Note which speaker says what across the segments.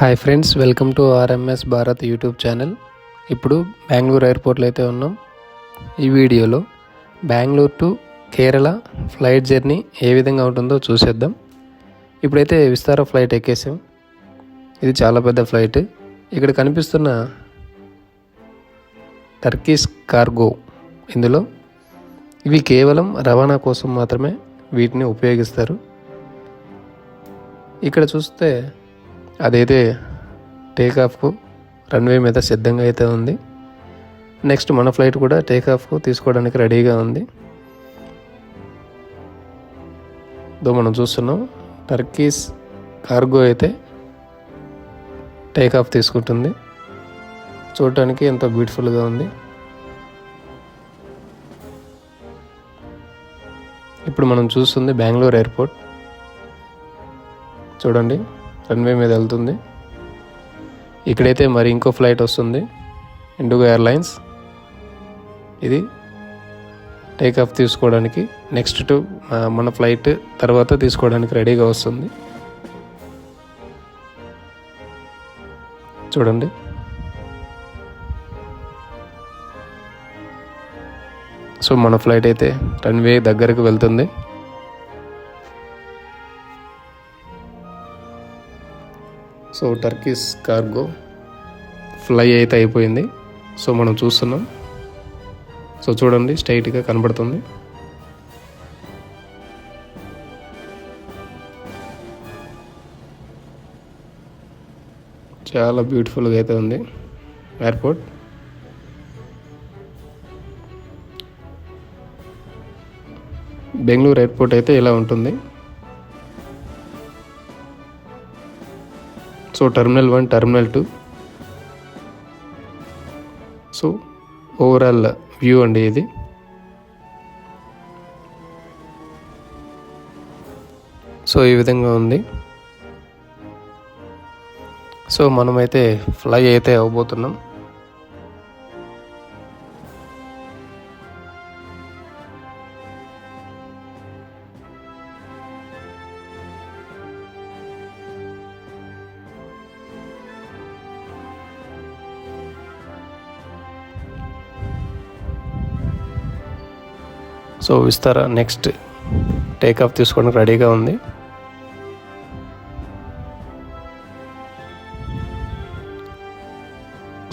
Speaker 1: Hi friends, welcome to RMS Bharat YouTube channel. ఇప్పుడు బెంగళూరు ఎయిర్పోర్ట్లో అయితే ఉన్నాం. ఈ వీడియోలో Bengaluru to Kerala flight journey ఏ విధంగా ఉంటుందో చూసేద్దాం. ఇప్పుడైతే విస్తారా ఫ్లైట్ ఎక్కేసాం. ఇది చాలా పెద్ద ఫ్లైట్. ఇక్కడ కనిపిస్తున్న టర్కిష్ కార్గో, ఇందులో ఇవి కేవలం రవాణా కోసం మాత్రమే వీటిని ఉపయోగిస్తారు. ఇక్కడ చూస్తే అదైతే టేకాఫ్కు రన్వే మీద సిద్ధంగా అయితే ఉంది. నెక్స్ట్ మన ఫ్లైట్ కూడా టేకాఫ్కు తీసుకోవడానికి రెడీగా ఉంది. మనం చూస్తున్నాం టర్కీస్ కార్గో అయితే టేకాఫ్ తీసుకుంటుంది. చూడటానికి ఎంతో బ్యూటిఫుల్గా ఉంది. ఇప్పుడు మనం చూస్తుంది బెంగళూరు ఎయిర్పోర్ట్. చూడండి, రన్వే మీద వెళ్తుంది. ఇక్కడైతే మరి ఇంకో ఫ్లైట్ వస్తుంది, ఇండిగో ఎయిర్లైన్స్. ఇది టేకాఫ్ తీసుకోవడానికి నెక్స్ట్ మన ఫ్లైట్ తర్వాత తీసుకోవడానికి రెడీగా వస్తుంది. చూడండి, సో మన ఫ్లైట్ అయితే రన్వే దగ్గరకు వెళ్తుంది. సో టర్కిష్ కార్గో ఫ్లై అయితే అయిపోయింది. సో మనం చూస్తున్నాం. సో చూడండి, స్ట్రైట్గా కనబడుతుంది. చాలా బ్యూటిఫుల్గా అయితే ఉంది ఎయిర్పోర్ట్. బెంగళూరు ఎయిర్పోర్ట్ అయితే ఇలా ఉంటుంది. So terminal 1, terminal 2. So overall view అండి ఇది. సో ఈ విధంగా ఉంది. సో మనమైతే ఫ్లై అయితే అవ్వబోతున్నాం. సో విస్తారా నెక్స్ట్ టేకాఫ్ తీసుకోవడానికి రెడీగా ఉంది.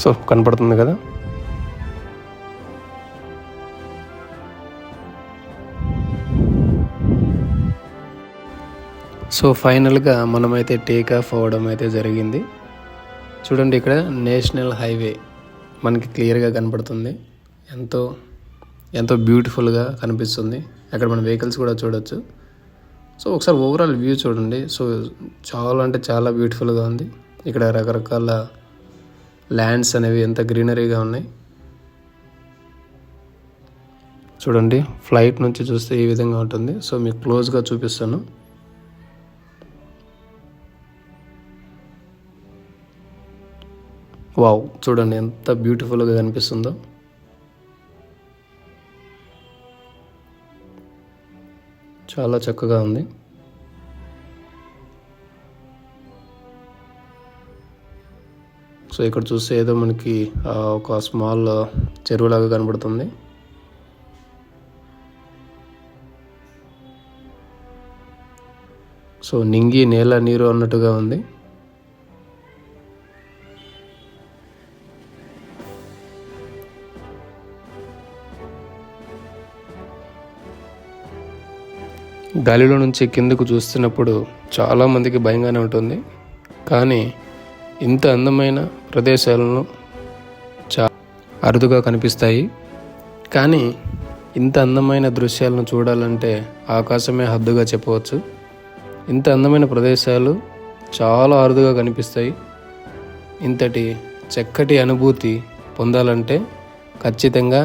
Speaker 1: సో కనపడుతుంది కదా. సో ఫైనల్గా మనమైతే టేకాఫ్ అవ్వడం అయితే జరిగింది. చూడండి, ఇక్కడ నేషనల్ హైవే మనకి క్లియర్గా కనపడుతుంది. ఎంతో బ్యూటిఫుల్గా కనిపిస్తుంది. అక్కడ మన వెహికల్స్ కూడా చూడొచ్చు. సో ఒకసారి ఓవరాల్ వ్యూ చూడండి. సో చాలా బ్యూటిఫుల్గా ఉంది. ఇక్కడ రకరకాల ల్యాండ్స్ అనేవి ఎంత గ్రీనరీగా ఉన్నాయి. చూడండి, ఫ్లైట్ నుంచి చూస్తే ఈ విధంగా ఉంటుంది. సో మీకు క్లోజ్గా చూపిస్తాను. వావ్, చూడండి ఎంత బ్యూటిఫుల్గా కనిపిస్తుందో. చాలా చక్కగా ఉంది. సో ఇక్కడ చూస్తే ఏదో మనకి ఒక స్మాల్ చెరువులాగా కనబడుతుంది. సో నింగి నేల నీరు అన్నట్టుగా ఉంది. గాలిలో నుంచి కిందకు చూస్తున్నప్పుడు చాలామందికి భయంగానే ఉంటుంది. కానీ ఇంత అందమైన ప్రదేశాలను అరుదుగా కనిపిస్తాయి. కానీ ఇంత అందమైన దృశ్యాలను చూడాలంటే ఆకాశమే హద్దుగా చెప్పవచ్చు. ఇంత అందమైన ప్రదేశాలు చాలా అరుదుగా కనిపిస్తాయి. ఇంతటి చక్కటి అనుభూతి పొందాలంటే ఖచ్చితంగా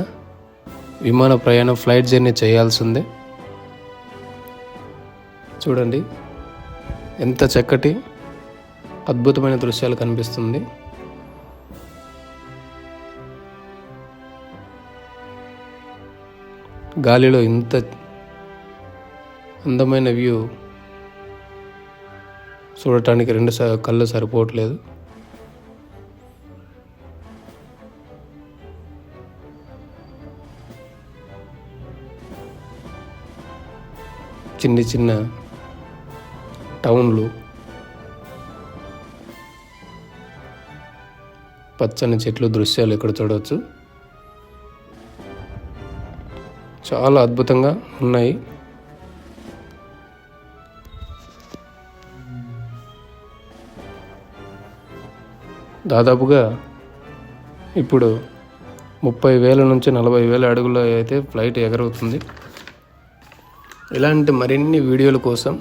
Speaker 1: విమాన ప్రయాణం, ఫ్లైట్ జర్నీ చేయాల్సిందే. చూడండి, ఎంత చక్కటి అద్భుతమైన దృశ్యాలు కనిపిస్తుంది. గాలిలో ఇంత అందమైన వ్యూ చూడటానికి రెండు కళ్ళు సరిపోవట్లేదు. చిన్న చిన్న టౌన్లు, పచ్చని చెట్లు దృశ్యాలు ఇక్కడ చూడవచ్చు. చాలా అద్భుతంగా ఉన్నాయి. దాదాపుగా ఇప్పుడు 30,000 నుంచి 40,000 అడుగుల్లో అయితే ఫ్లైట్ ఎగరవుతుంది. ఇలాంటి మరిన్ని వీడియోల కోసం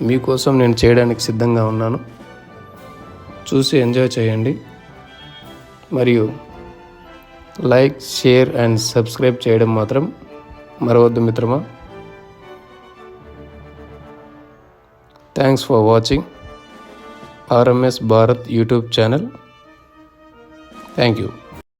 Speaker 1: మీకోసం నేను చేయడానికి సిద్ధంగా ఉన్నాను. చూసి ఎంజాయ్ చేయండి. మరియు లైక్, షేర్ అండ్ సబ్స్క్రైబ్ చేయడం మాత్రం మరవద్దు మిత్రమా. Thanks for watching RMS Bharat YouTube channel. Thank you.